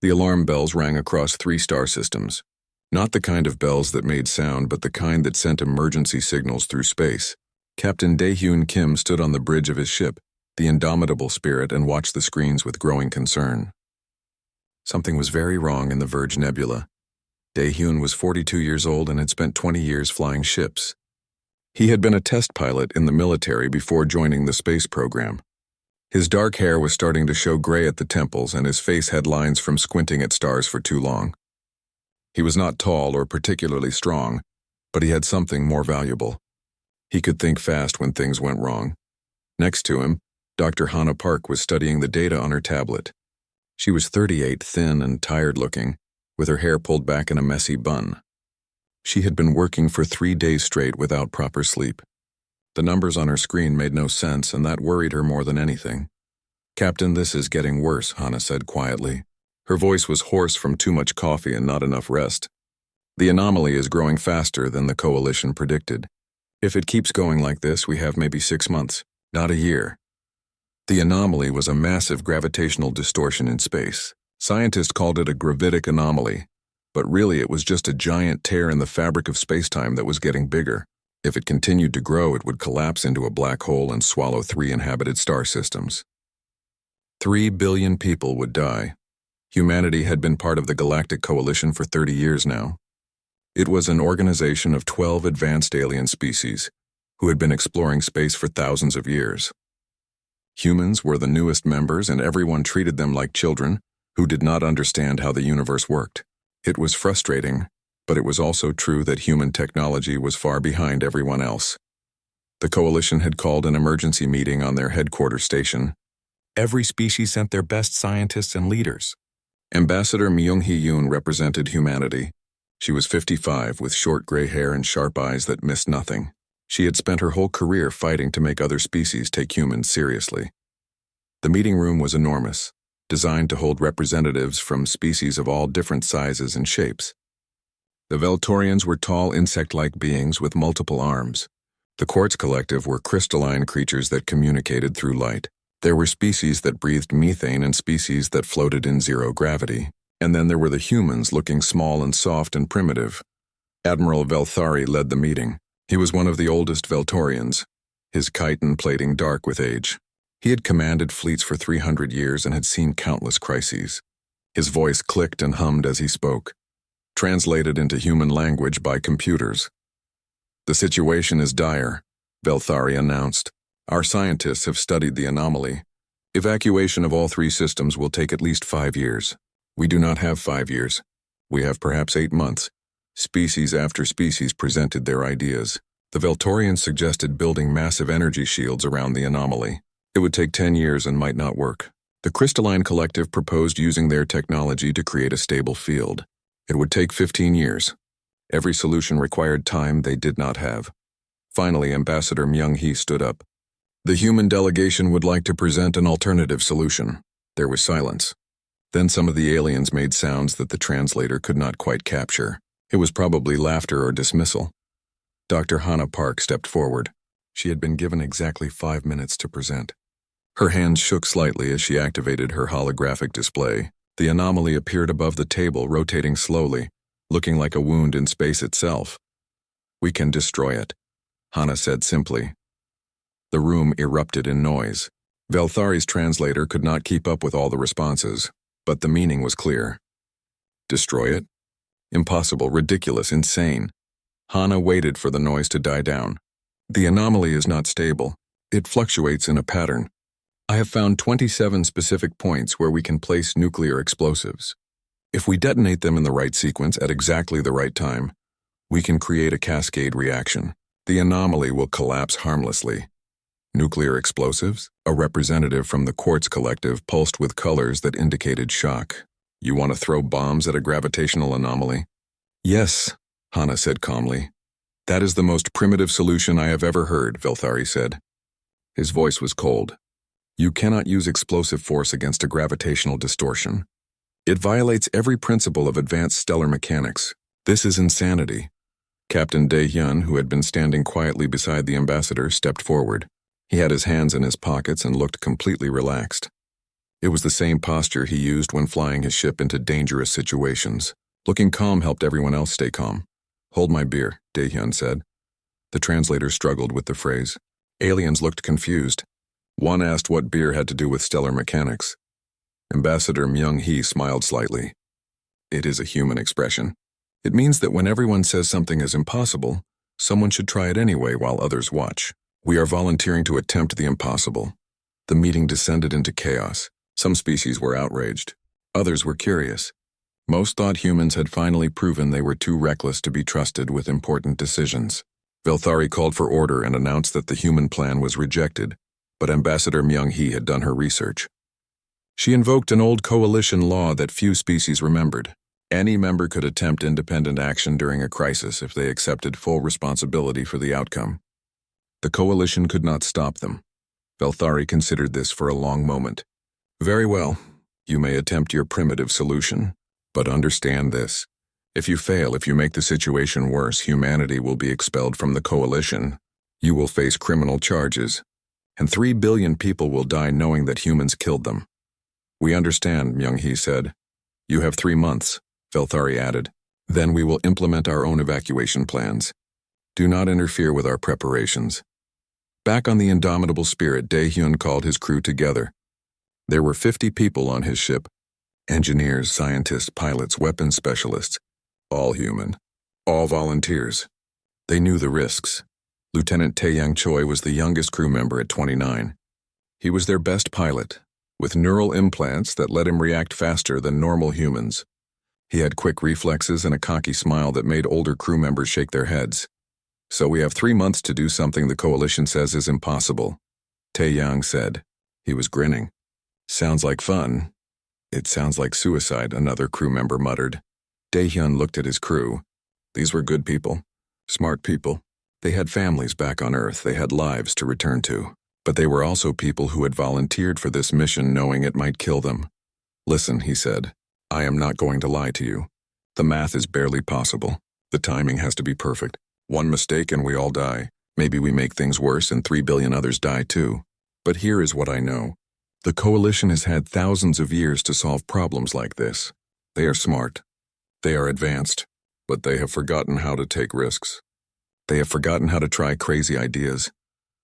The alarm bells rang across 3 star systems. Not the kind of bells that made sound, but the kind that sent emergency signals through space. Captain Dae-Hyun Kim stood on the bridge of his ship, the indomitable spirit, and watched the screens with growing concern. Something was very wrong in the Verge Nebula. Dae-Hyun was 42 years old and had spent 20 years flying ships. He had been a test pilot in the military before joining the space program. His dark hair was starting to show gray at the temples, and his face had lines from squinting at stars for too long. He was not tall or particularly strong, but he had something more valuable. He could think fast when things went wrong. Next to him, Dr. Hannah Park was studying the data on her tablet. She was 38, thin and tired-looking, with her hair pulled back in a messy bun. She had been working for 3 days straight without proper sleep. The numbers on her screen made no sense, and that worried her more than anything. "Captain, this is getting worse," Hannah said quietly. Her voice was hoarse from too much coffee and not enough rest. "The anomaly is growing faster than the coalition predicted. If it keeps going like this, we have maybe 6 months, not a year." The anomaly was a massive gravitational distortion in space. Scientists called it a gravitic anomaly, but really it was just a giant tear in the fabric of spacetime that was getting bigger. If it continued to grow, it would collapse into a black hole and swallow 3 inhabited star systems. 3 billion people would die. Humanity had been part of the Galactic Coalition for 30 years now. It was an organization of 12 advanced alien species who had been exploring space for thousands of years. Humans were the newest members, and everyone treated them like children who did not understand how the universe worked. It was frustrating, but it was also true that human technology was far behind everyone else. The Coalition had called an emergency meeting on their headquarters station. Every species sent their best scientists and leaders. Ambassador Myung-hee-yoon represented humanity. She was 55, with short gray hair and sharp eyes that missed nothing. She had spent her whole career fighting to make other species take humans seriously. The meeting room was enormous, designed to hold representatives from species of all different sizes and shapes. The Veltorians were tall insect-like beings with multiple arms. The Quartz Collective were crystalline creatures that communicated through light. There were species that breathed methane and species that floated in zero gravity. And then there were the humans, looking small and soft and primitive. Admiral Velthari led the meeting. He was one of the oldest Veltorians, his chitin plating dark with age. He had commanded fleets for 300 years and had seen countless crises. His voice clicked and hummed as he spoke, translated into human language by computers. "The situation is dire," Velthari announced. "Our scientists have studied the anomaly. Evacuation of all 3 systems will take at least 5 years. We do not have 5 years. We have perhaps 8 months. Species after species presented their ideas. The Veltorians suggested building massive energy shields around the anomaly. It would take 10 years and might not work. The Crystalline Collective proposed using their technology to create a stable field. It would take 15 years. Every solution required time they did not have. Finally, Ambassador Myung-hee stood up. "The human delegation would like to present an alternative solution." There was silence. Then some of the aliens made sounds that the translator could not quite capture. It was probably laughter or dismissal. Dr. Hannah Park stepped forward. She had been given exactly 5 minutes to present. Her hands shook slightly as she activated her holographic display. The anomaly appeared above the table, rotating slowly, looking like a wound in space itself. "We can destroy it," Hannah said simply. The room erupted in noise. Velthari's translator could not keep up with all the responses, but the meaning was clear. Destroy it? Impossible, ridiculous, insane. Hannah waited for the noise to die down. "The anomaly is not stable. It fluctuates in a pattern. I have found 27 specific points where we can place nuclear explosives. If we detonate them in the right sequence at exactly the right time, we can create a cascade reaction. The anomaly will collapse harmlessly." Nuclear explosives? A representative from the Quartz Collective pulsed with colors that indicated shock. "You want to throw bombs at a gravitational anomaly?" "Yes," Hannah said calmly. "That is the most primitive solution I have ever heard," Velthari said. His voice was cold. "You cannot use explosive force against a gravitational distortion. It violates every principle of advanced stellar mechanics. This is insanity." Captain Dae-Hyun, who had been standing quietly beside the ambassador, stepped forward. He had his hands in his pockets and looked completely relaxed. It was the same posture he used when flying his ship into dangerous situations. Looking calm helped everyone else stay calm. "Hold my beer," Daehyun said. The translator struggled with the phrase. Aliens looked confused. One asked what beer had to do with stellar mechanics. Ambassador Myung-hee smiled slightly. "It is a human expression. It means that when everyone says something is impossible, someone should try it anyway while others watch. We are volunteering to attempt the impossible." The meeting descended into chaos. Some species were outraged. Others were curious. Most thought humans had finally proven they were too reckless to be trusted with important decisions. Velthari called for order and announced that the human plan was rejected, but Ambassador Myung-hee had done her research. She invoked an old coalition law that few species remembered. Any member could attempt independent action during a crisis if they accepted full responsibility for the outcome. The coalition could not stop them. Velthari considered this for a long moment. "Very well, you may attempt your primitive solution, but understand this. If you fail, if you make the situation worse, humanity will be expelled from the coalition. You will face criminal charges, and 3 billion people will die knowing that humans killed them." "We understand," Myung-hee said. "You have 3 months, Velthari added. "Then we will implement our own evacuation plans. Do not interfere with our preparations." Back on the Indomitable Spirit, Daehyun called his crew together. There were 50 people on his ship. Engineers, scientists, pilots, weapons specialists. All human. All volunteers. They knew the risks. Lieutenant Taeyang Choi was the youngest crew member at 29. He was their best pilot, with neural implants that let him react faster than normal humans. He had quick reflexes and a cocky smile that made older crew members shake their heads. "So we have 3 months to do something the coalition says is impossible," Taeyang said. He was grinning. "Sounds like fun." "It sounds like suicide," another crew member muttered. Daehyun looked at his crew. These were good people, smart people. They had families back on Earth, they had lives to return to. But they were also people who had volunteered for this mission knowing it might kill them. "Listen," he said, "I am not going to lie to you. The math is barely possible. The timing has to be perfect. One mistake and we all die. Maybe we make things worse and 3 billion others die too. But here is what I know. The coalition has had thousands of years to solve problems like this. They are smart. They are advanced. But they have forgotten how to take risks. They have forgotten how to try crazy ideas."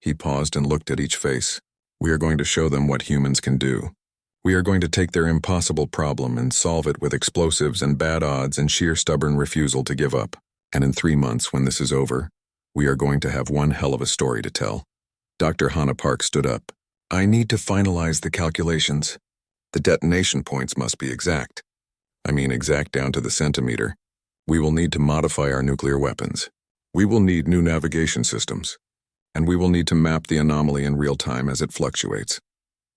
He paused and looked at each face. "We are going to show them what humans can do. We are going to take their impossible problem and solve it with explosives and bad odds and sheer stubborn refusal to give up. And in 3 months, when this is over, we are going to have one hell of a story to tell." Dr. Hannah Park stood up. "I need to finalize the calculations. The detonation points must be exact. I mean exact down to the centimeter. We will need to modify our nuclear weapons. We will need new navigation systems. And we will need to map the anomaly in real time as it fluctuates."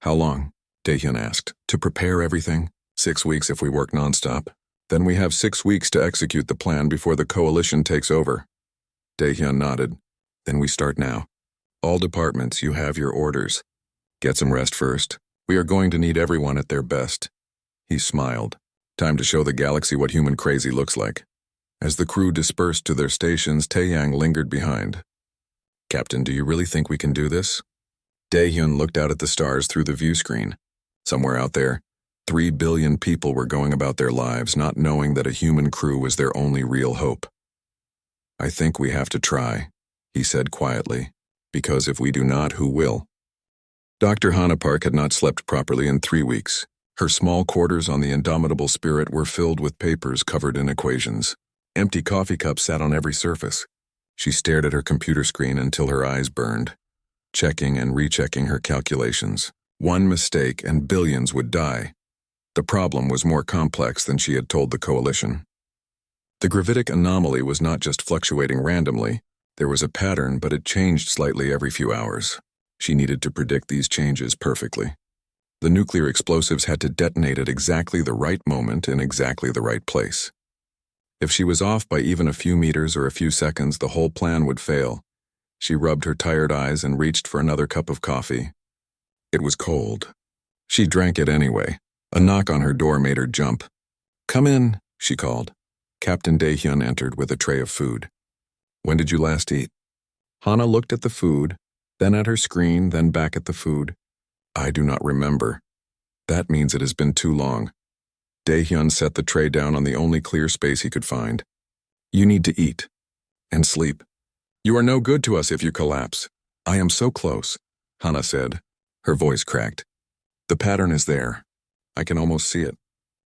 "How long?" Daehyun asked. "To prepare everything? 6 weeks if we work nonstop. Then we have 6 weeks to execute the plan before the coalition takes over." Daehyun nodded. "Then we start now. All departments, you have your orders. Get some rest first. We are going to need everyone at their best." He smiled. Time to show the galaxy what human crazy looks like. As the crew dispersed to their stations, Taeyang lingered behind. "Captain, do you really think we can do this?" Daehyun looked out at the stars through the view screen. Somewhere out there, 3 billion people were going about their lives not knowing that a human crew was their only real hope. "I think we have to try," he said quietly, "because if we do not, who will?" Dr. Hannah Park had not slept properly in 3 weeks. Her small quarters on the Indomitable Spirit were filled with papers covered in equations. Empty coffee cups sat on every surface. She stared at her computer screen until her eyes burned, checking and rechecking her calculations. One mistake and billions would die. The problem was more complex than she had told the coalition. The gravitic anomaly was not just fluctuating randomly. There was a pattern, but it changed slightly every few hours. She needed to predict these changes perfectly. The nuclear explosives had to detonate at exactly the right moment in exactly the right place. If she was off by even a few meters or a few seconds, the whole plan would fail. She rubbed her tired eyes and reached for another cup of coffee. It was cold. She drank it anyway. A knock on her door made her jump. "Come in," she called. Captain Daehyun entered with a tray of food. "When did you last eat?" Hana looked at the food, then at her screen, then back at the food. "I do not remember." That means it has been too long. Daehyun set the tray down on the only clear space he could find. You need to eat. And sleep. You are no good to us if you collapse. I am so close, Hana said. Her voice cracked. The pattern is there. I can almost see it.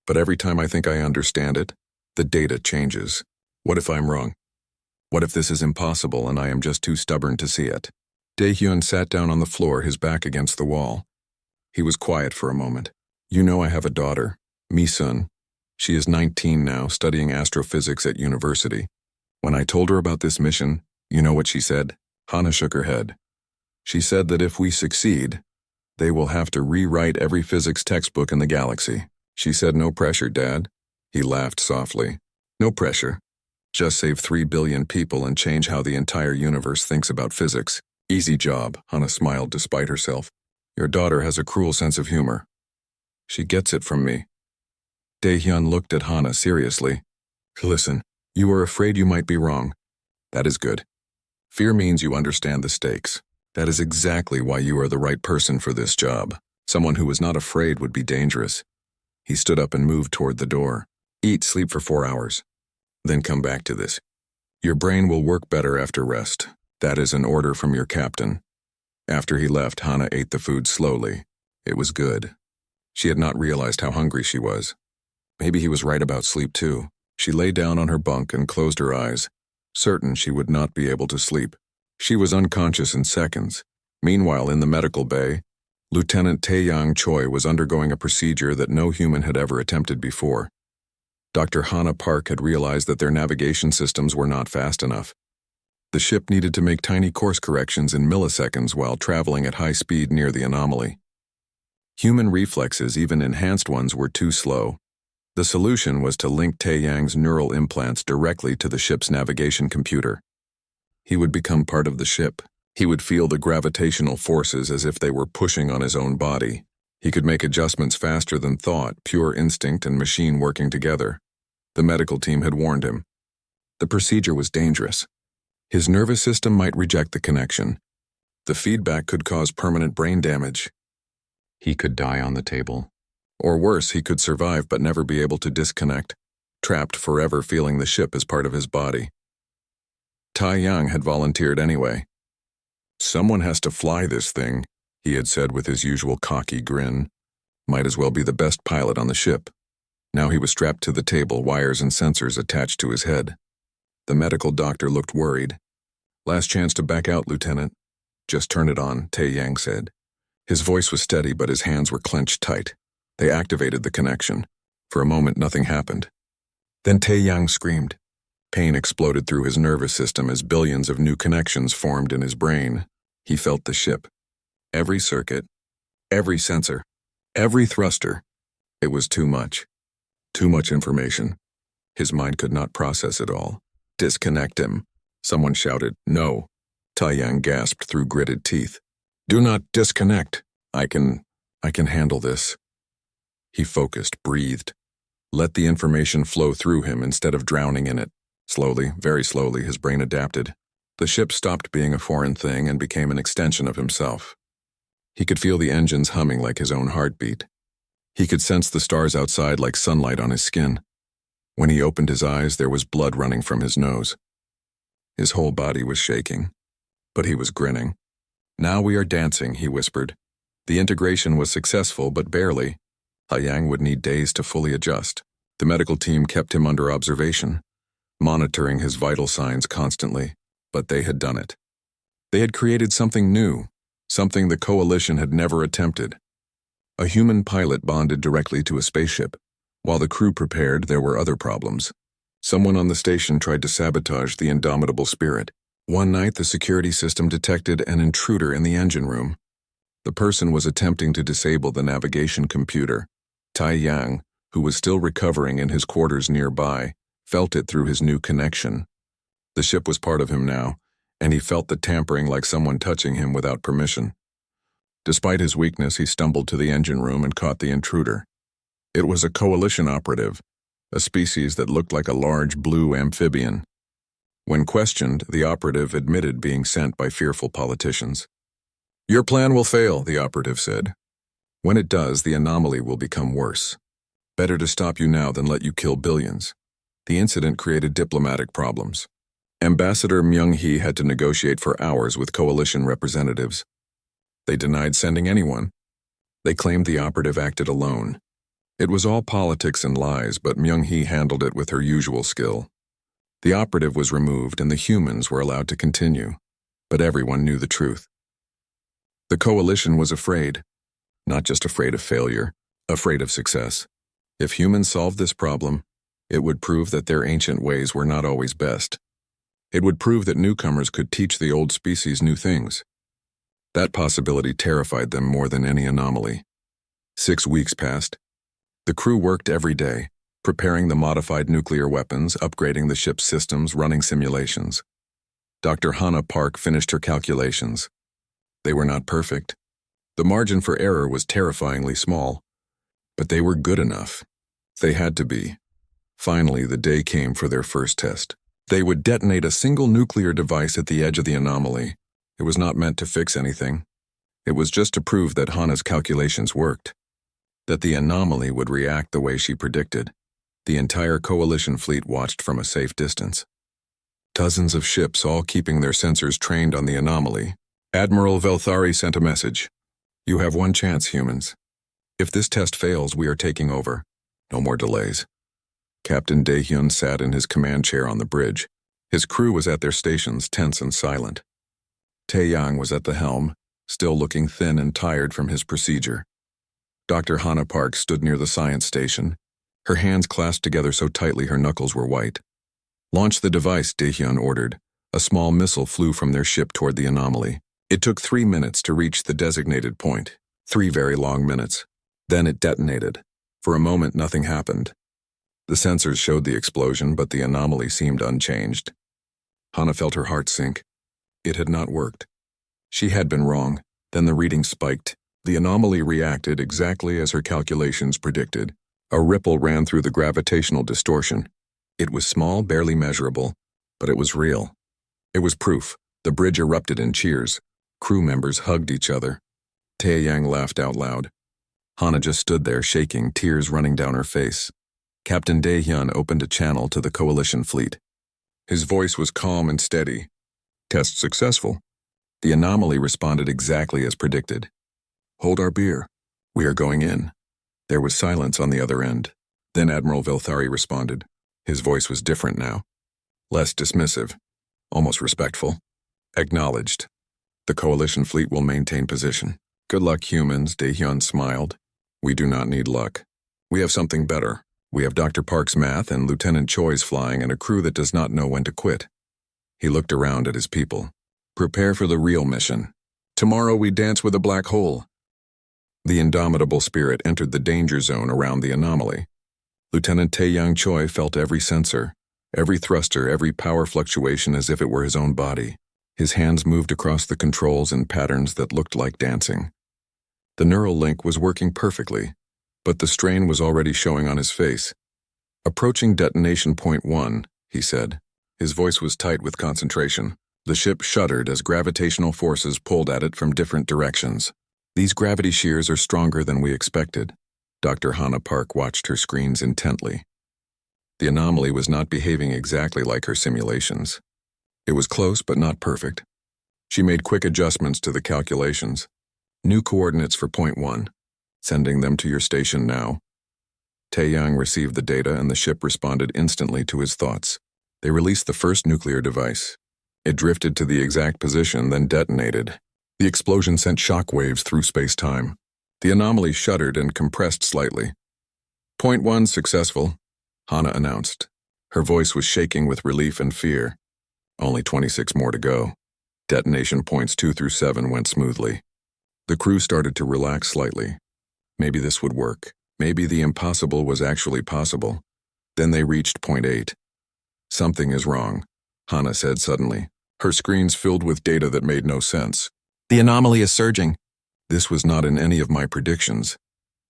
But every time I think I understand it, the data changes. What if I'm wrong? What if this is impossible and I am just too stubborn to see it? Daehyun sat down on the floor, his back against the wall. He was quiet for a moment. You know I have a daughter, Mi-sun. She is 19 now, studying astrophysics at university. When I told her about this mission, you know what she said? Hana shook her head. She said that if we succeed, they will have to rewrite every physics textbook in the galaxy. She said, no pressure, Dad. He laughed softly. No pressure. Just save 3 billion people and change how the entire universe thinks about physics. Easy job, Hana smiled despite herself. Your daughter has a cruel sense of humor. She gets it from me. Daehyun looked at Hana seriously. Listen, you are afraid you might be wrong. That is good. Fear means you understand the stakes. That is exactly why you are the right person for this job. Someone who is not afraid would be dangerous. He stood up and moved toward the door. Eat, sleep for 4 hours. Then come back to this. Your brain will work better after rest. That is an order from your captain. After he left, Hana ate the food slowly. It was good. She had not realized how hungry she was. Maybe he was right about sleep too. She lay down on her bunk and closed her eyes, certain she would not be able to sleep. She was unconscious in seconds. Meanwhile, in the medical bay, Lieutenant Taeyang Choi was undergoing a procedure that no human had ever attempted before. Dr. Hana Park had realized that their navigation systems were not fast enough. The ship needed to make tiny course corrections in milliseconds while traveling at high speed near the anomaly. Human reflexes, even enhanced ones, were too slow. The solution was to link Taeyang's neural implants directly to the ship's navigation computer. He would become part of the ship. He would feel the gravitational forces as if they were pushing on his own body. He could make adjustments faster than thought, pure instinct and machine working together. The medical team had warned him. The procedure was dangerous. His nervous system might reject the connection. The feedback could cause permanent brain damage. He could die on the table. Or worse, he could survive but never be able to disconnect, trapped forever feeling the ship as part of his body. Taeyang had volunteered anyway. Someone has to fly this thing, he had said with his usual cocky grin. Might as well be the best pilot on the ship. Now he was strapped to the table, wires and sensors attached to his head. The medical doctor looked worried. Last chance to back out, Lieutenant. Just turn it on, Taeyang said. His voice was steady, but his hands were clenched tight. They activated the connection. For a moment, nothing happened. Then Taeyang screamed. Pain exploded through his nervous system as billions of new connections formed in his brain. He felt the ship. Every circuit, every sensor, every thruster. It was too much. Too much information. His mind could not process it all. Disconnect him. Someone shouted, no. Taeyang gasped through gritted teeth. Do not disconnect. I can handle this. He focused, breathed. Let the information flow through him instead of drowning in it. Slowly, very slowly, his brain adapted. The ship stopped being a foreign thing and became an extension of himself. He could feel the engines humming like his own heartbeat. He could sense the stars outside like sunlight on his skin. When he opened his eyes, there was blood running from his nose. His whole body was shaking, but he was grinning. Now we are dancing, he whispered. The integration was successful, but barely. Taeyang would need days to fully adjust. The medical team kept him under observation, monitoring his vital signs constantly, but they had done it. They had created something new, something the coalition had never attempted. A human pilot bonded directly to a spaceship. While the crew prepared, there were other problems. Someone on the station tried to sabotage the indomitable spirit. One night, the security system detected an intruder in the engine room. The person was attempting to disable the navigation computer. Taeyang, who was still recovering in his quarters nearby, felt it through his new connection. The ship was part of him now, and he felt the tampering like someone touching him without permission. Despite his weakness, he stumbled to the engine room and caught the intruder. It was a coalition operative, a species that looked like a large blue amphibian. When questioned, the operative admitted being sent by fearful politicians. Your plan will fail, the operative said. When it does, the anomaly will become worse. Better to stop you now than let you kill billions. The incident created diplomatic problems. Ambassador Myung-hee had to negotiate for hours with coalition representatives. They denied sending anyone. They claimed the operative acted alone. It was all politics and lies, but Myung-hee handled it with her usual skill. The operative was removed and the humans were allowed to continue, but everyone knew the truth. The coalition was afraid, not just afraid of failure, afraid of success. If humans solved this problem, it would prove that their ancient ways were not always best. It would prove that newcomers could teach the old species new things. That possibility terrified them more than any anomaly. 6 weeks passed. The crew worked every day, preparing the modified nuclear weapons, upgrading the ship's systems, running simulations. Dr. Hannah Park finished her calculations. They were not perfect. The margin for error was terrifyingly small, but they were good enough. They had to be. Finally, the day came for their first test. They would detonate a single nuclear device at the edge of the anomaly. It was not meant to fix anything. It was just to prove that Hannah's calculations worked, that the anomaly would react the way she predicted. The entire coalition fleet watched from a safe distance. Dozens of ships, all keeping their sensors trained on the anomaly. Admiral Velthari sent a message. "You have one chance, humans. If this test fails, we are taking over. No more delays." Captain Daehyun sat in his command chair on the bridge. His crew was at their stations, tense and silent. Taeyang was at the helm, still looking thin and tired from his procedure. Dr. Hannah Park stood near the science station, her hands clasped together so tightly her knuckles were white. "Launch the device," Daehyun ordered. A small missile flew from their ship toward the anomaly. It took 3 minutes to reach the designated point. 3 very long minutes. Then it detonated. For a moment, nothing happened. The sensors showed the explosion, but the anomaly seemed unchanged. Hannah felt her heart sink. It had not worked. She had been wrong. Then the reading spiked. The anomaly reacted exactly as her calculations predicted. A ripple ran through the gravitational distortion. It was small, barely measurable, but it was real. It was proof. The bridge erupted in cheers. Crew members hugged each other. Taeyang laughed out loud. Hannah just stood there, shaking, tears running down her face. Captain Daehyun opened a channel to the coalition fleet. His voice was calm and steady. "Test successful." The anomaly responded exactly as predicted. "Hold our beer. We are going in." There was silence on the other end. Then Admiral Velthari responded. His voice was different now. Less dismissive, almost respectful. "Acknowledged. The coalition fleet will maintain position." "Good luck, humans," Daehyun smiled. "We do not need luck. We have something better. We have Dr. Park's math and Lieutenant Choi's flying and a crew that does not know when to quit." He looked around at his people. "Prepare for the real mission. Tomorrow we dance with a black hole." The indomitable spirit entered the danger zone around the anomaly. Lieutenant Taeyang Choi felt every sensor, every thruster, every power fluctuation as if it were his own body. His hands moved across the controls in patterns that looked like dancing. The neural link was working perfectly, but the strain was already showing on his face. "Approaching detonation point 1, he said. His voice was tight with concentration. The ship shuddered as gravitational forces pulled at it from different directions. "These gravity shears are stronger than we expected." Dr. Hannah Park watched her screens intently. The anomaly was not behaving exactly like her simulations. It was close but not perfect. She made quick adjustments to the calculations. "New coordinates for point 1. Sending them to your station now." Taeyang received the data and the ship responded instantly to his thoughts. They released the first nuclear device. It drifted to the exact position, then detonated. The explosion sent shock waves through space-time. The anomaly shuddered and compressed slightly. "Point 1 successful," Hannah announced. Her voice was shaking with relief and fear. Only 26 more to go. Detonation points 2 through 7 went smoothly. The crew started to relax slightly. Maybe this would work. Maybe the impossible was actually possible. Then they reached point 8. "Something is wrong," Hannah said suddenly. Her screens filled with data that made no sense. "The anomaly is surging." This was not in any of my predictions.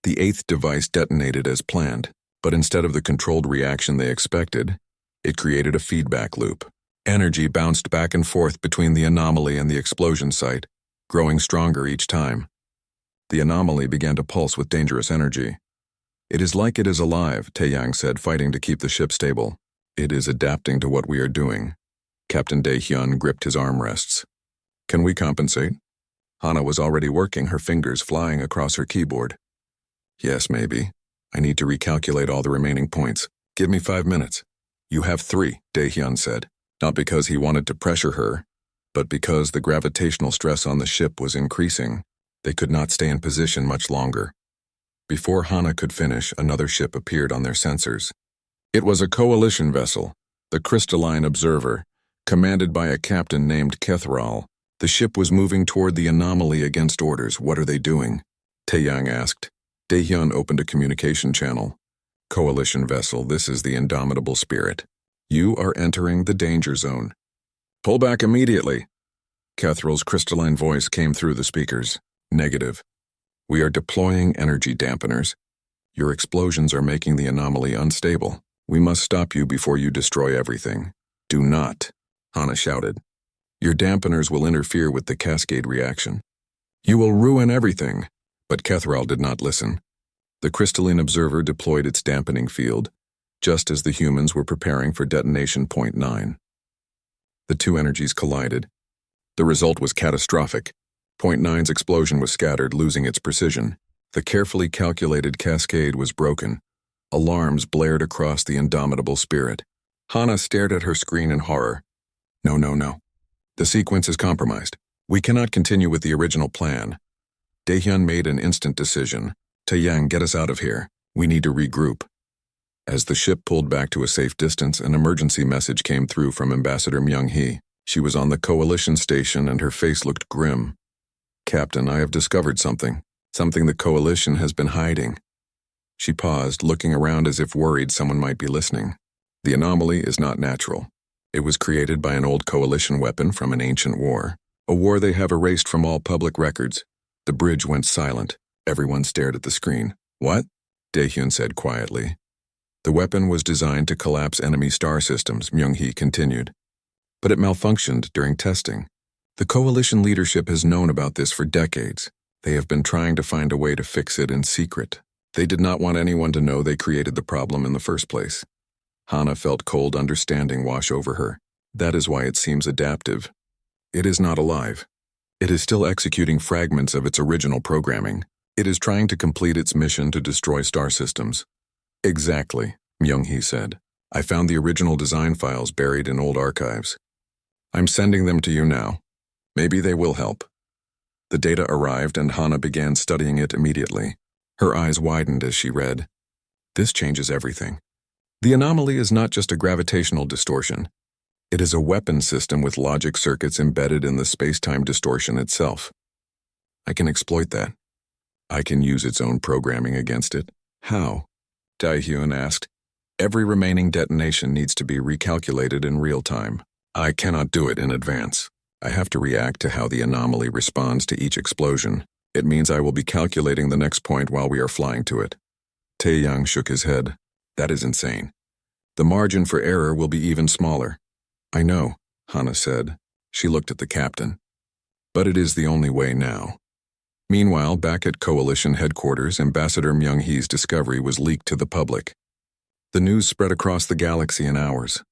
The 8th device detonated as planned, but instead of the controlled reaction they expected, it created a feedback loop. Energy bounced back and forth between the anomaly and the explosion site, growing stronger each time. The anomaly began to pulse with dangerous energy. It is like it is alive, Taeyang said, fighting to keep the ship stable. It is adapting to what we are doing. Captain Daehyun gripped his armrests. Can we compensate? Hana was already working, her fingers flying across her keyboard. Yes, maybe. I need to recalculate all the remaining points. Give me 5 minutes. You have 3, Daehyun said, not because he wanted to pressure her, but because the gravitational stress on the ship was increasing. They could not stay in position much longer. Before Hana could finish, another ship appeared on their sensors. It was a coalition vessel, the Crystalline Observer, commanded by a captain named Kethral. The ship was moving toward the anomaly against orders. What are they doing? Taeyang asked. Daehyun opened a communication channel. Coalition vessel, this is the Indomitable Spirit. You are entering the danger zone. Pull back immediately. Kethral's crystalline voice came through the speakers. Negative. We are deploying energy dampeners. Your explosions are making the anomaly unstable. We must stop you before you destroy everything. Do not, Hana shouted. Your dampeners will interfere with the cascade reaction. You will ruin everything. But Kethral did not listen. The crystalline observer deployed its dampening field, just as the humans were preparing for detonation point 9. The two energies collided. The result was catastrophic. Point 9's explosion was scattered, losing its precision. The carefully calculated cascade was broken. Alarms blared across the Indomitable Spirit. Hana stared at her screen in horror. No. The sequence is compromised. We cannot continue with the original plan. Daehyun made an instant decision. Taeyang, get us out of here. We need to regroup. As the ship pulled back to a safe distance, an emergency message came through from Ambassador Myung-hee. She was on the coalition station and her face looked grim. Captain, I have discovered something. Something the coalition has been hiding. She paused, looking around as if worried someone might be listening. The anomaly is not natural. It was created by an old coalition weapon from an ancient war. A war they have erased from all public records. The bridge went silent. Everyone stared at the screen. What? Daehyun said quietly. The weapon was designed to collapse enemy star systems, Myung-hee continued. But it malfunctioned during testing. The coalition leadership has known about this for decades. They have been trying to find a way to fix it in secret. They did not want anyone to know they created the problem in the first place. Hana felt cold understanding wash over her. That is why it seems adaptive. It is not alive. It is still executing fragments of its original programming. It is trying to complete its mission to destroy star systems. Exactly, Myung-hee said. I found the original design files buried in old archives. I'm sending them to you now. Maybe they will help. The data arrived and Hana began studying it immediately. Her eyes widened as she read. This changes everything. The anomaly is not just a gravitational distortion. It is a weapon system with logic circuits embedded in the space-time distortion itself. I can exploit that. I can use its own programming against it. How? Daehyun asked. Every remaining detonation needs to be recalculated in real time. I cannot do it in advance. I have to react to how the anomaly responds to each explosion. It means I will be calculating the next point while we are flying to it. Taeyang shook his head. That is insane. The margin for error will be even smaller. I know, Hana said. She looked at the captain. But it is the only way now. Meanwhile, back at Coalition headquarters, Ambassador Myung-hee's discovery was leaked to the public. The news spread across the galaxy in hours.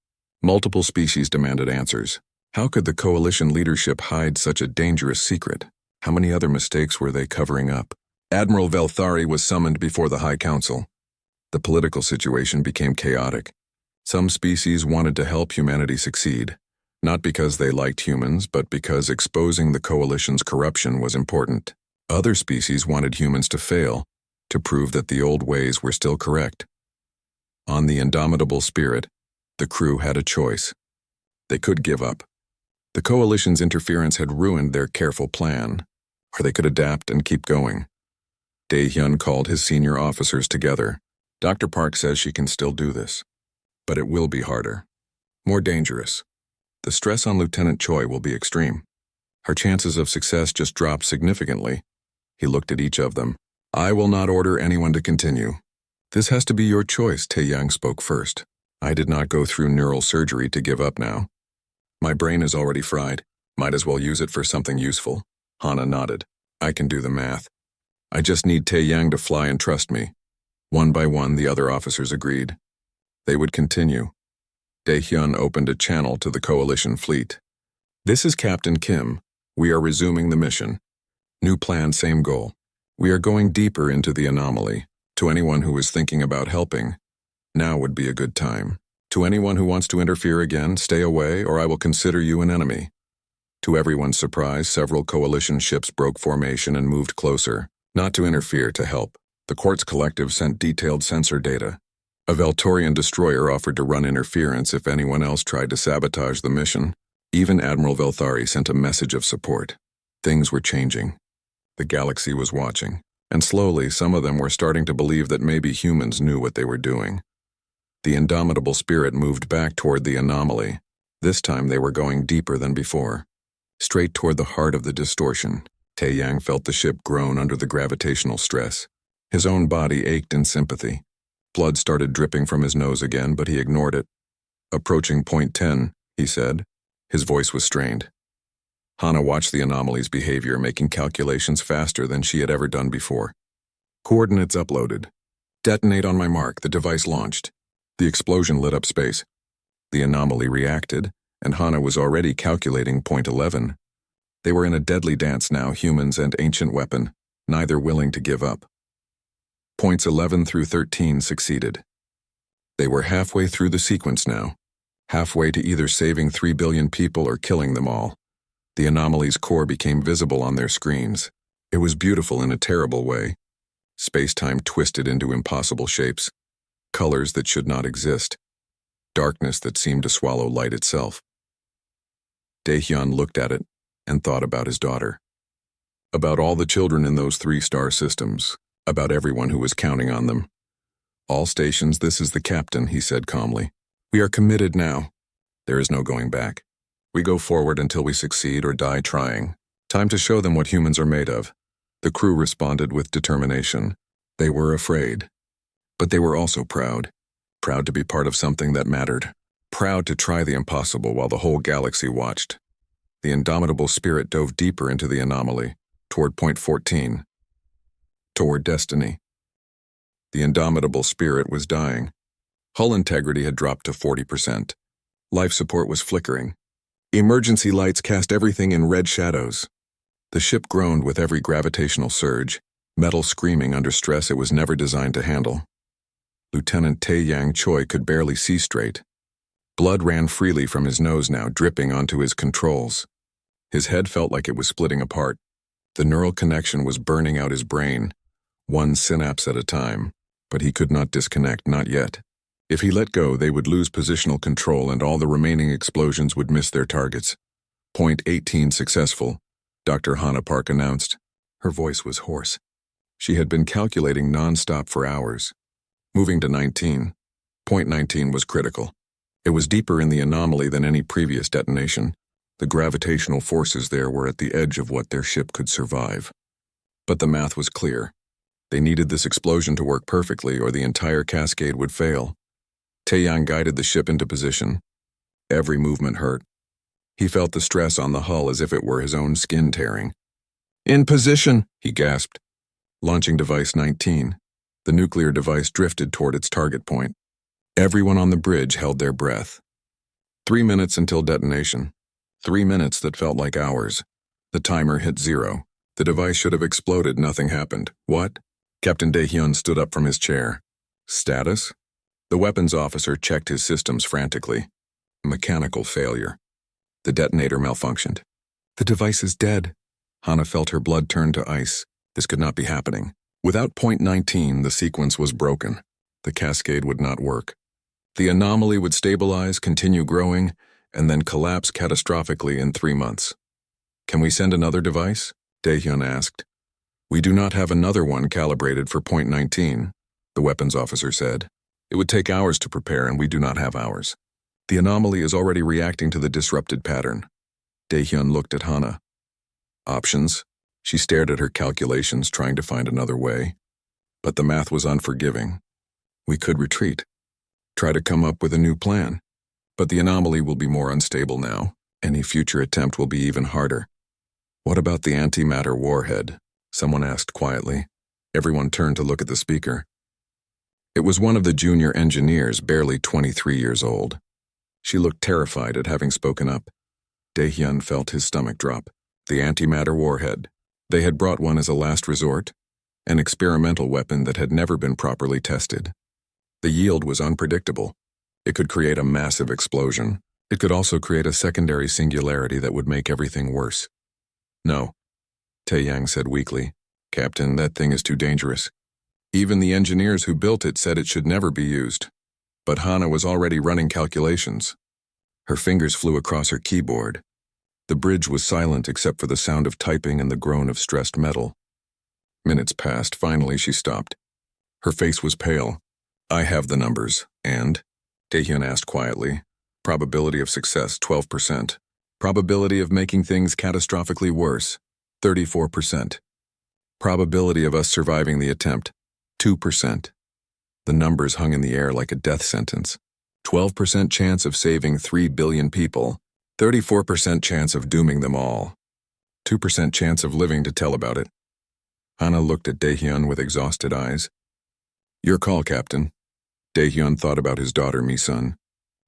Multiple species demanded answers. How could the Coalition leadership hide such a dangerous secret? How many other mistakes were they covering up? Admiral Velthari was summoned before the High Council. The political situation became chaotic. Some species wanted to help humanity succeed, not because they liked humans, but because exposing the Coalition's corruption was important. Other species wanted humans to fail, to prove that the old ways were still correct. On the Indomitable Spirit, the crew had a choice. They could give up. The Coalition's interference had ruined their careful plan, or they could adapt and keep going. Daehyun called his senior officers together. Dr. Park says she can still do this, but it will be harder, more dangerous. The stress on Lieutenant Choi will be extreme. Her chances of success just dropped significantly. He looked at each of them. I will not order anyone to continue. This has to be your choice, Taeyang spoke first. I did not go through neural surgery to give up now. My brain is already fried. Might as well use it for something useful. Hana nodded. I can do the math. I just need Tae-yang to fly and trust me. One by one, the other officers agreed. They would continue. Dae-hyun opened a channel to the coalition fleet. This is Captain Kim. We are resuming the mission. New plan, same goal. We are going deeper into the anomaly. To anyone who is thinking about helping, now would be a good time. To anyone who wants to interfere again, stay away or I will consider you an enemy. To everyone's surprise, several coalition ships broke formation and moved closer. Not to interfere, to help. The Quartz Collective sent detailed sensor data. A Veltorian destroyer offered to run interference if anyone else tried to sabotage the mission. Even Admiral Velthari sent a message of support. Things were changing. The galaxy was watching, and slowly some of them were starting to believe that maybe humans knew what they were doing. The indomitable spirit moved back toward the anomaly. This time they were going deeper than before. Straight toward the heart of the distortion. Tae-yang felt the ship groan under the gravitational stress. His own body ached in sympathy. Blood started dripping from his nose again, but he ignored it. Approaching point 10, he said. His voice was strained. Hana watched the anomaly's behavior, making calculations faster than she had ever done before. Coordinates uploaded. Detonate on my mark, the device launched. The explosion lit up space. The anomaly reacted, and Hana was already calculating point 11. They were in a deadly dance now, humans and ancient weapon, neither willing to give up. Points 11 through 13 succeeded. They were halfway through the sequence now, halfway to either saving 3 billion people or killing them all. The anomaly's core became visible on their screens. It was beautiful in a terrible way. Space-time twisted into impossible shapes, colors that should not exist, darkness that seemed to swallow light itself. Dae-hyun looked at it and thought about his daughter. About all the children in those 3-star systems, about everyone who was counting on them. All stations, this is the captain, he said calmly. We are committed now. There is no going back. We go forward until we succeed or die trying. Time to show them what humans are made of. The crew responded with determination. They were afraid. But they were also proud. Proud to be part of something that mattered. Proud to try the impossible while the whole galaxy watched. The indomitable spirit dove deeper into the anomaly, toward point 14. Toward destiny. The indomitable spirit was dying. Hull integrity had dropped to 40%. Life support was flickering. Emergency lights cast everything in red shadows. The ship groaned with every gravitational surge, metal screaming under stress it was never designed to handle. Lieutenant Tae-yang Choi could barely see straight. Blood ran freely from his nose now, dripping onto his controls. His head felt like it was splitting apart. The neural connection was burning out his brain, one synapse at a time, but he could not disconnect, not yet. If he let go, they would lose positional control and all the remaining explosions would miss their targets. Point 18 successful, Dr. Hana Park announced. Her voice was hoarse. She had been calculating non-stop for hours. Moving to 19. Point 19 was critical. It was deeper in the anomaly than any previous detonation. The gravitational forces there were at the edge of what their ship could survive. But the math was clear. They needed this explosion to work perfectly or the entire cascade would fail. Tae-yang guided the ship into position. Every movement hurt. He felt the stress on the hull as if it were his own skin tearing. In position, he gasped. Launching device 19. The nuclear device drifted toward its target point. Everyone on the bridge held their breath. 3 minutes until detonation. 3 minutes that felt like hours. The timer hit 0. The device should have exploded, nothing happened. What? Captain Dae-hyun stood up from his chair. Status? The weapons officer checked his systems frantically. Mechanical failure. The detonator malfunctioned. The device is dead. Hana felt her blood turn to ice. This could not be happening. Without point 19, the sequence was broken. The cascade would not work. The anomaly would stabilize, continue growing, and then collapse catastrophically in 3 months. Can we send another device? Dae-hyun asked. We do not have another one calibrated for point 19, the weapons officer said. It would take hours to prepare and we do not have hours. The anomaly is already reacting to the disrupted pattern. Dae-hyun looked at Hana. Options? She stared at her calculations, trying to find another way. But the math was unforgiving. We could retreat. Try to come up with a new plan. But the anomaly will be more unstable now. Any future attempt will be even harder. What about the antimatter warhead? Someone asked quietly. Everyone turned to look at the speaker. It was one of the junior engineers, barely 23 years old. She looked terrified at having spoken up. Dae-hyun felt his stomach drop. The antimatter warhead. They had brought one as a last resort, an experimental weapon that had never been properly tested. The yield was unpredictable. It could create a massive explosion. It could also create a secondary singularity that would make everything worse. No, Tae-yang said weakly. Captain, that thing is too dangerous. Even the engineers who built it said it should never be used. But Hana was already running calculations. Her fingers flew across her keyboard. The bridge was silent except for the sound of typing and the groan of stressed metal. Minutes passed. Finally, she stopped. Her face was pale. I have the numbers. And? Tae-hyun asked quietly. Probability of success, 12%. Probability of making things catastrophically worse, 34%. Probability of us surviving the attempt, 2%. The numbers hung in the air like a death sentence. 12% chance of saving 3 billion people, 34% chance of dooming them all, 2% chance of living to tell about it. Hana looked at Dae-hyun with exhausted eyes. Your call, Captain. Dae-hyun thought about his daughter, Mi-sun.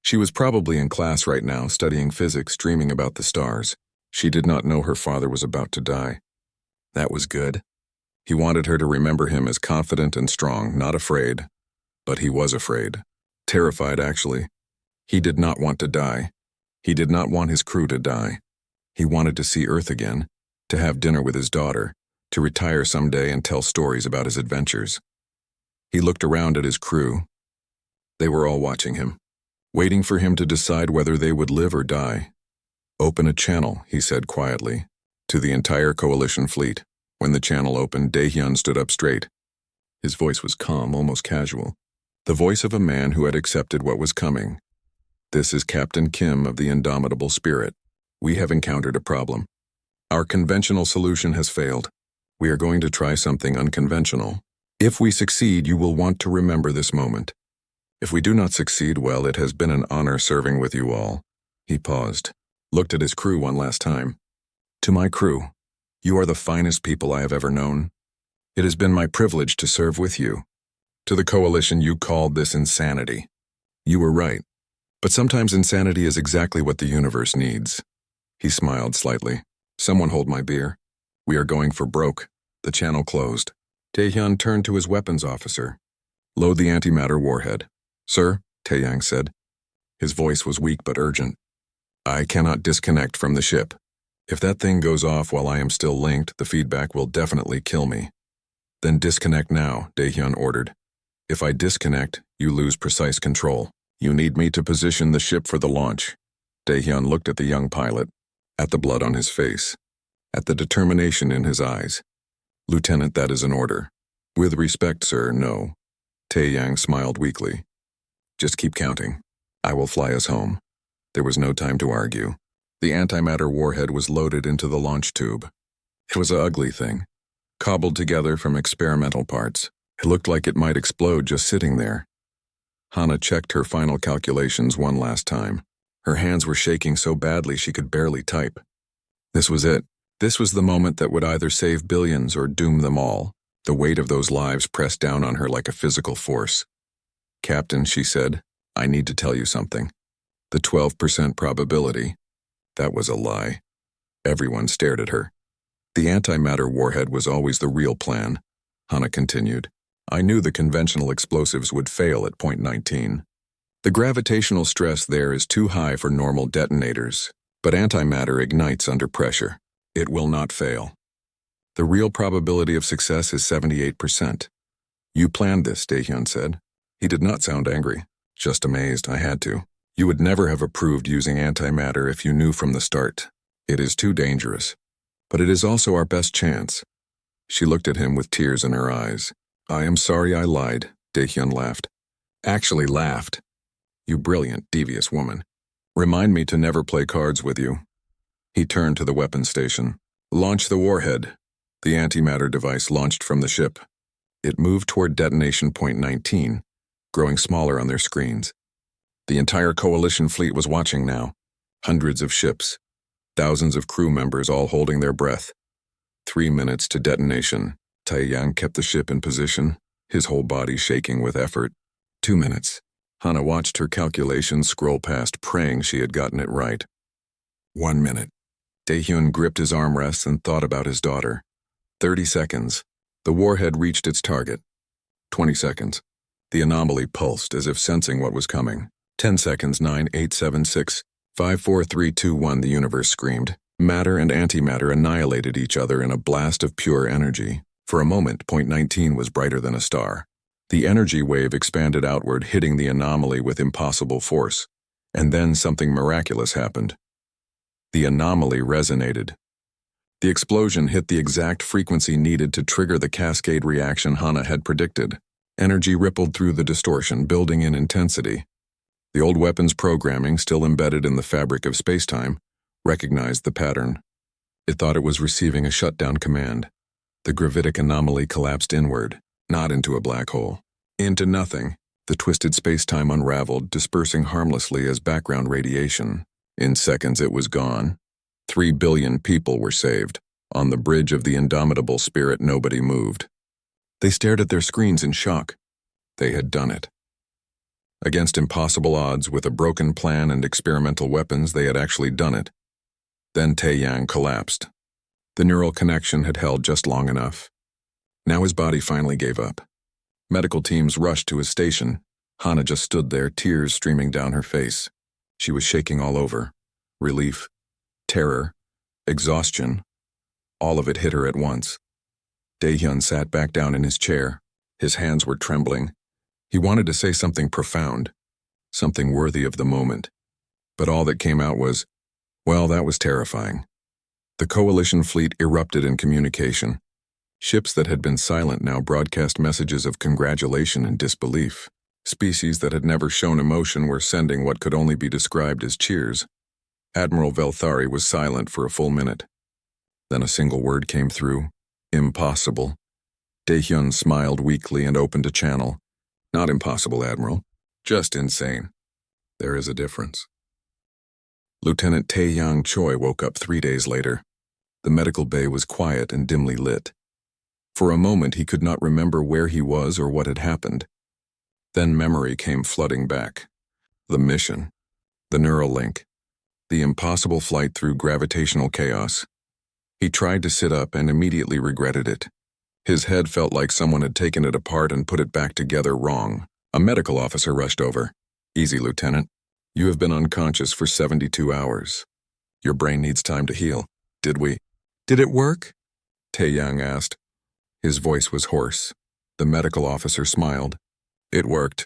She was probably in class right now, studying physics, dreaming about the stars. She did not know her father was about to die. That was good. He wanted her to remember him as confident and strong, not afraid. But he was afraid. Terrified, actually. He did not want to die. He did not want his crew to die. He wanted to see Earth again, to have dinner with his daughter, to retire someday and tell stories about his adventures. He looked around at his crew. They were all watching him, waiting for him to decide whether they would live or die. Open a channel, he said quietly, to the entire coalition fleet. When the channel opened, Dae-hyun stood up straight. His voice was calm, almost casual. The voice of a man who had accepted what was coming. This is Captain Kim of the Indomitable Spirit. We have encountered a problem. Our conventional solution has failed. We are going to try something unconventional. If we succeed, you will want to remember this moment. If we do not succeed, well, it has been an honor serving with you all. He paused, looked at his crew one last time. To my crew, you are the finest people I have ever known. It has been my privilege to serve with you. To the coalition, you called this insanity. You were right. But sometimes insanity is exactly what the universe needs. He smiled slightly. Someone hold my beer. We are going for broke. The channel closed. Tae-hyun turned to his weapons officer. Load the antimatter warhead. Sir, Tae-yang said. His voice was weak but urgent. I cannot disconnect from the ship. If that thing goes off while I am still linked, the feedback will definitely kill me. Then disconnect now, Dae-hyun ordered. If I disconnect, you lose precise control. You need me to position the ship for the launch. Dae-hyun looked at the young pilot, at the blood on his face, at the determination in his eyes. Lieutenant, that is an order. With respect, sir, no. Tae-yang smiled weakly. Just keep counting. I will fly us home. There was no time to argue. The antimatter warhead was loaded into the launch tube. It was an ugly thing, cobbled together from experimental parts. It looked like it might explode just sitting there. Hana checked her final calculations one last time. Her hands were shaking so badly she could barely type. This was it. This was the moment that would either save billions or doom them all. The weight of those lives pressed down on her like a physical force. Captain, she said, I need to tell you something. The 12% probability. That was a lie. Everyone stared at her. The antimatter warhead was always the real plan, Hana continued. I knew the conventional explosives would fail at point 19. The gravitational stress there is too high for normal detonators, but antimatter ignites under pressure. It will not fail. The real probability of success is 78%. You planned this, Dae-hyun said. He did not sound angry, just amazed. I had to. You would never have approved using antimatter if you knew from the start. It is too dangerous. But it is also our best chance. She looked at him with tears in her eyes. I am sorry I lied, Dae-hyun laughed. Actually laughed. You brilliant, devious woman. Remind me to never play cards with you. He turned to the weapons station. Launch the warhead. The antimatter device launched from the ship. It moved toward detonation point 19, growing smaller on their screens. The entire coalition fleet was watching now. Hundreds of ships. Thousands of crew members all holding their breath. 3 minutes to detonation. Taeyang kept the ship in position, his whole body shaking with effort. 2 minutes. Hana watched her calculations scroll past, praying she had gotten it right. 1 minute. Daehyun gripped his armrests and thought about his daughter. 30 seconds. The warhead reached its target. 20 seconds. The anomaly pulsed as if sensing what was coming. 10 seconds. 9, 8, 7, 6, 5, 4, 3, 2, 1. The universe screamed. Matter and antimatter annihilated each other in a blast of pure energy. For a moment, point 19 was brighter than a star. The energy wave expanded outward, hitting the anomaly with impossible force. And then something miraculous happened. The anomaly resonated. The explosion hit the exact frequency needed to trigger the cascade reaction Hana had predicted. Energy rippled through the distortion, building in intensity. The old weapon's programming, still embedded in the fabric of spacetime, recognized the pattern. It thought it was receiving a shutdown command. The gravitic anomaly collapsed inward, not into a black hole. Into nothing. The twisted spacetime unraveled, dispersing harmlessly as background radiation. In seconds it was gone. 3 billion people were saved. On the bridge of the indomitable spirit, nobody moved. They stared at their screens in shock. They had done it. Against impossible odds, with a broken plan and experimental weapons, they had actually done it. Then Taeyang collapsed. The neural connection had held just long enough. Now his body finally gave up. Medical teams rushed to his station. Hana just stood there, tears streaming down her face. She was shaking all over. Relief, terror, exhaustion. All of it hit her at once. Daehyun sat back down in his chair. His hands were trembling. He wanted to say something profound, something worthy of the moment. But all that came out was, well, that was terrifying. The coalition fleet erupted in communication. Ships that had been silent now broadcast messages of congratulation and disbelief. Species that had never shown emotion were sending what could only be described as cheers. Admiral Velthari was silent for a full minute. Then a single word came through. Impossible. Daehyun smiled weakly and opened a channel. Not impossible, Admiral. Just insane. There is a difference. Lieutenant Taeyang Choi woke up 3 days later. The medical bay was quiet and dimly lit. For a moment he could not remember where he was or what had happened. Then memory came flooding back. The mission. The neural link. The impossible flight through gravitational chaos. He tried to sit up and immediately regretted it. His head felt like someone had taken it apart and put it back together wrong. A medical officer rushed over. Easy, Lieutenant. You have been unconscious for 72 hours. Your brain needs time to heal. Did it work? Taeyang asked. His voice was hoarse. The medical officer smiled. It worked.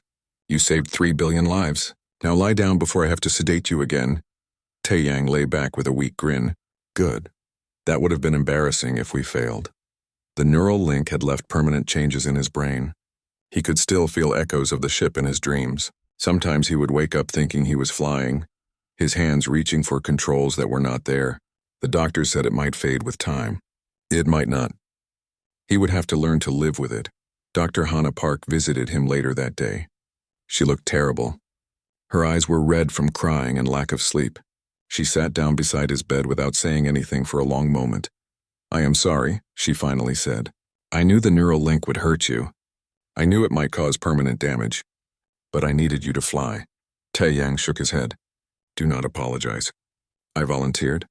You saved 3 billion lives. Now lie down before I have to sedate you again. Taeyang lay back with a weak grin. Good. That would have been embarrassing if we failed. The neural link had left permanent changes in his brain. He could still feel echoes of the ship in his dreams. Sometimes he would wake up thinking he was flying, his hands reaching for controls that were not there. The doctor said it might fade with time. It might not. He would have to learn to live with it. Dr. Hana Park visited him later that day. She looked terrible. Her eyes were red from crying and lack of sleep. She sat down beside his bed without saying anything for a long moment. I am sorry, she finally said. I knew the neural link would hurt you. I knew it might cause permanent damage. But I needed you to fly. Taeyang shook his head. Do not apologize. I volunteered.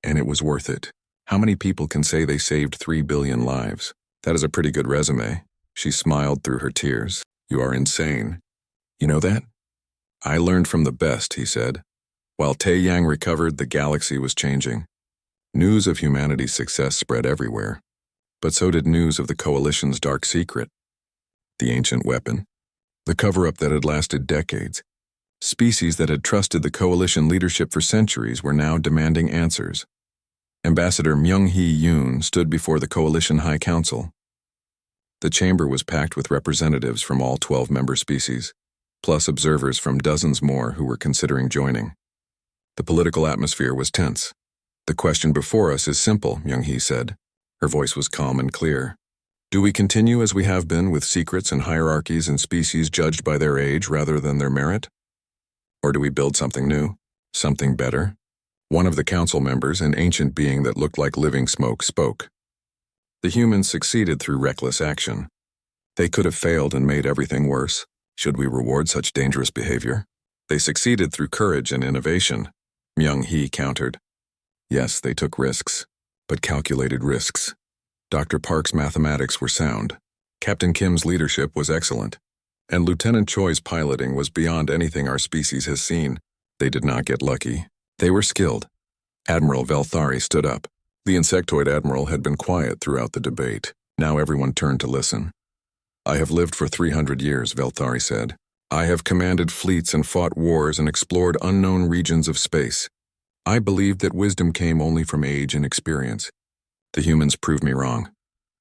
And it was worth it. How many people can say they saved 3 billion lives? That is a pretty good resume. She smiled through her tears. You are insane. You know that? I learned from the best, he said. While Taeyang recovered, the galaxy was changing. News of humanity's success spread everywhere. But so did news of the Coalition's dark secret. The ancient weapon. The cover-up that had lasted decades. Species that had trusted the Coalition leadership for centuries were now demanding answers. Ambassador Myung-hee Yoon stood before the Coalition High Council. The chamber was packed with representatives from all 12 member species, plus observers from dozens more who were considering joining. The political atmosphere was tense. The question before us is simple, Myung-hee said. Her voice was calm and clear. Do we continue as we have been with secrets and hierarchies and species judged by their age rather than their merit? Or do we build something new, something better? One of the council members, an ancient being that looked like living smoke, spoke. The humans succeeded through reckless action. They could have failed and made everything worse. Should we reward such dangerous behavior? They succeeded through courage and innovation, Myung-hee countered. Yes, they took risks, but calculated risks. Dr. Park's mathematics were sound. Captain Kim's leadership was excellent. And Lieutenant Choi's piloting was beyond anything our species has seen. They did not get lucky. They were skilled. Admiral Velthari stood up. The insectoid admiral had been quiet throughout the debate. Now everyone turned to listen. I have lived for 300 years, Velthari said. I have commanded fleets and fought wars and explored unknown regions of space. I believed that wisdom came only from age and experience. The humans proved me wrong.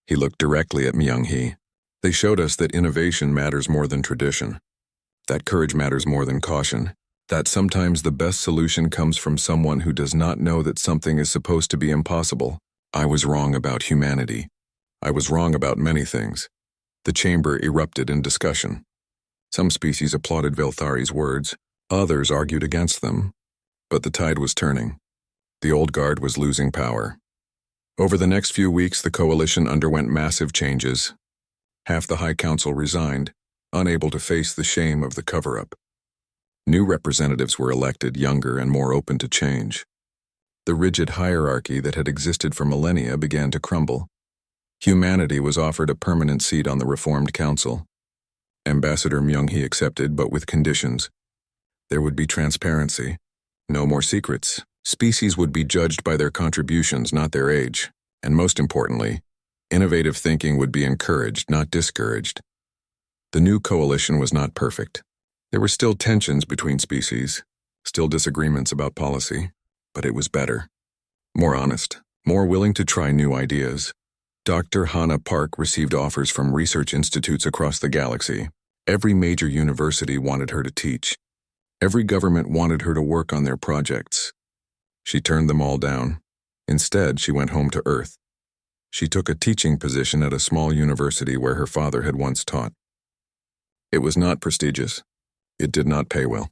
He looked directly at Myung-hee. They showed us that innovation matters more than tradition, that courage matters more than caution, that sometimes the best solution comes from someone who does not know that something is supposed to be impossible. I was wrong about humanity. I was wrong about many things. The chamber erupted in discussion. Some species applauded Velthari's words, others argued against them. But the tide was turning. The old guard was losing power. Over the next few weeks, the coalition underwent massive changes. Half the High Council resigned, unable to face the shame of the cover-up. New representatives were elected, younger and more open to change. The rigid hierarchy that had existed for millennia began to crumble. Humanity was offered a permanent seat on the reformed council. Ambassador Myung-hee accepted, but with conditions. There would be transparency. No more secrets. Species would be judged by their contributions, not their age. And most importantly, innovative thinking would be encouraged, not discouraged. The new coalition was not perfect. There were still tensions between species, still disagreements about policy, but it was better. More honest, more willing to try new ideas. Dr. Hannah Park received offers from research institutes across the galaxy. Every major university wanted her to teach. Every government wanted her to work on their projects. She turned them all down. Instead, she went home to Earth. She took a teaching position at a small university where her father had once taught. It was not prestigious. It did not pay well.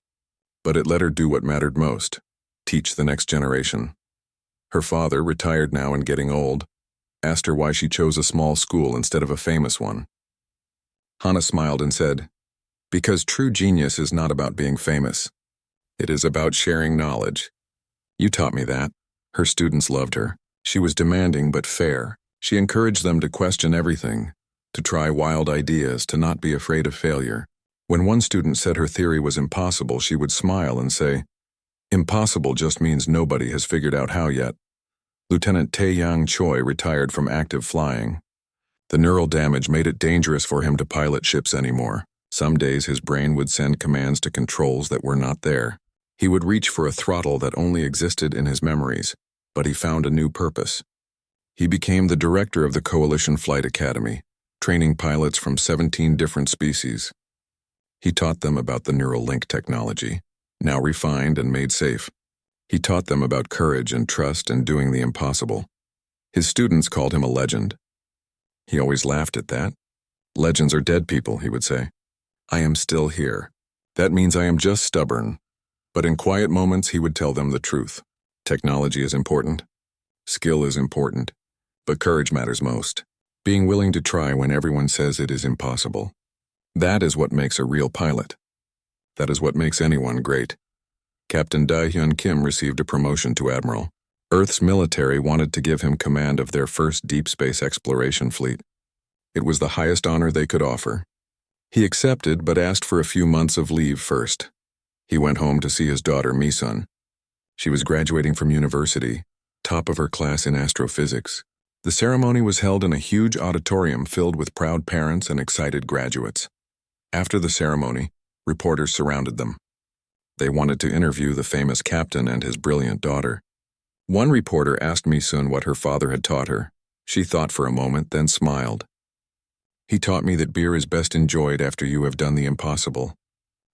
But it let her do what mattered most, teach the next generation. Her father, retired now and getting old, asked her why she chose a small school instead of a famous one. Hannah smiled and said, "Because true genius is not about being famous. It is about sharing knowledge. You taught me that." Her students loved her. She was demanding but fair. She encouraged them to question everything, to try wild ideas, to not be afraid of failure. When one student said her theory was impossible, she would smile and say, "Impossible just means nobody has figured out how yet." Lieutenant Tae-Yang Choi retired from active flying. The neural damage made it dangerous for him to pilot ships anymore. Some days his brain would send commands to controls that were not there. He would reach for a throttle that only existed in his memories, but he found a new purpose. He became the director of the Coalition Flight Academy, training pilots from 17 different species. He taught them about the neural link technology, now refined and made safe. He taught them about courage and trust and doing the impossible. His students called him a legend. He always laughed at that. "Legends are dead people," he would say. "I am still here. That means I am just stubborn." But in quiet moments, he would tell them the truth. Technology is important. Skill is important. But courage matters most. Being willing to try when everyone says it is impossible. That is what makes a real pilot. That is what makes anyone great. Captain Dae-hyun Kim received a promotion to admiral. Earth's military wanted to give him command of their first deep space exploration fleet. It was the highest honor they could offer. He accepted, but asked for a few months of leave first. He went home to see his daughter, Mi-sun. She was graduating from university, top of her class in astrophysics. The ceremony was held in a huge auditorium filled with proud parents and excited graduates. After the ceremony, reporters surrounded them. They wanted to interview the famous captain and his brilliant daughter. One reporter asked Mi-sun what her father had taught her. She thought for a moment, then smiled. "He taught me that beer is best enjoyed after you have done the impossible,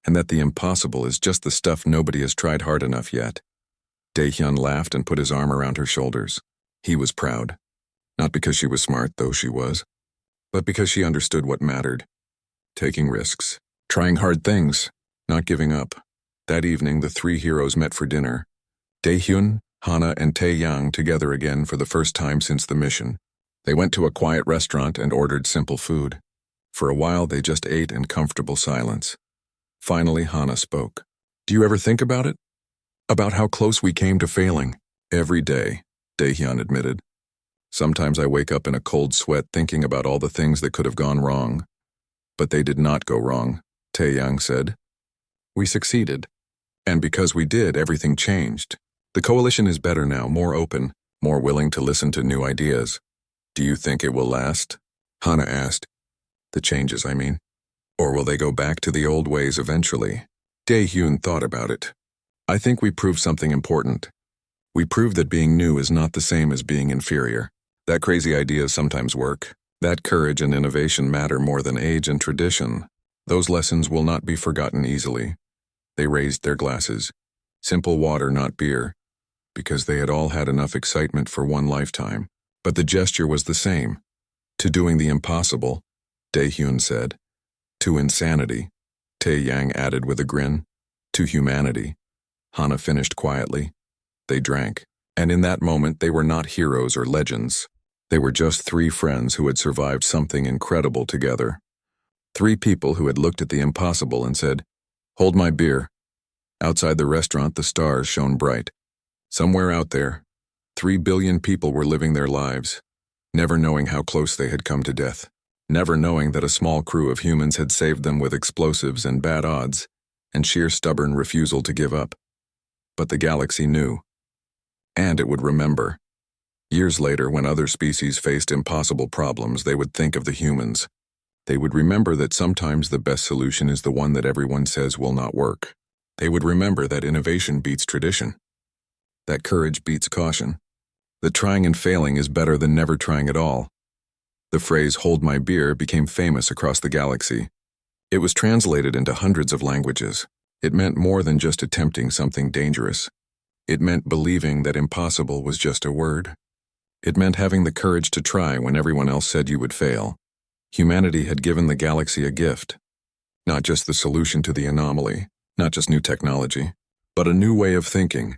and that the impossible is just the stuff nobody has tried hard enough yet." Dae-hyun laughed and put his arm around her shoulders. He was proud. Not because she was smart, though she was, but because she understood what mattered. Taking risks, trying hard things, not giving up. That evening, the three heroes met for dinner. Dae-hyun, Hannah, and Tae-yang together again for the first time since the mission. They went to a quiet restaurant and ordered simple food. For a while, they just ate in comfortable silence. Finally, Hana spoke. Do you ever think about it? About how close we came to failing? Every day, Daehyun admitted. Sometimes I wake up in a cold sweat thinking about all the things that could have gone wrong. But they did not go wrong, Taeyang said. We succeeded. And because we did, everything changed. The coalition is better now, more open, more willing to listen to new ideas. Do you think it will last? Hana asked. The changes, I mean. Or will they go back to the old ways eventually? Daehyun thought about it. I think we proved something important. We proved that being new is not the same as being inferior. That crazy ideas sometimes work. That courage and innovation matter more than age and tradition. Those lessons will not be forgotten easily. They raised their glasses. Simple water, not beer. Because they had all had enough excitement for one lifetime. But the gesture was the same. To doing the impossible, Daehyun said. To insanity, Taeyang added with a grin. To humanity, Hana finished quietly. They drank. And in that moment, they were not heroes or legends. They were just three friends who had survived something incredible together. Three people who had looked at the impossible and said, Hold my beer. Outside the restaurant, the stars shone bright. Somewhere out there, 3 billion people were living their lives, never knowing how close they had come to death, never knowing that a small crew of humans had saved them with explosives and bad odds, and sheer stubborn refusal to give up. But the galaxy knew. And it would remember. Years later, when other species faced impossible problems, they would think of the humans. They would remember that sometimes the best solution is the one that everyone says will not work. They would remember that innovation beats tradition. That courage beats caution. That trying and failing is better than never trying at all. The phrase, hold my beer, became famous across the galaxy. It was translated into hundreds of languages. It meant more than just attempting something dangerous. It meant believing that impossible was just a word. It meant having the courage to try when everyone else said you would fail. Humanity had given the galaxy a gift. Not just the solution to the anomaly, not just new technology, but a new way of thinking.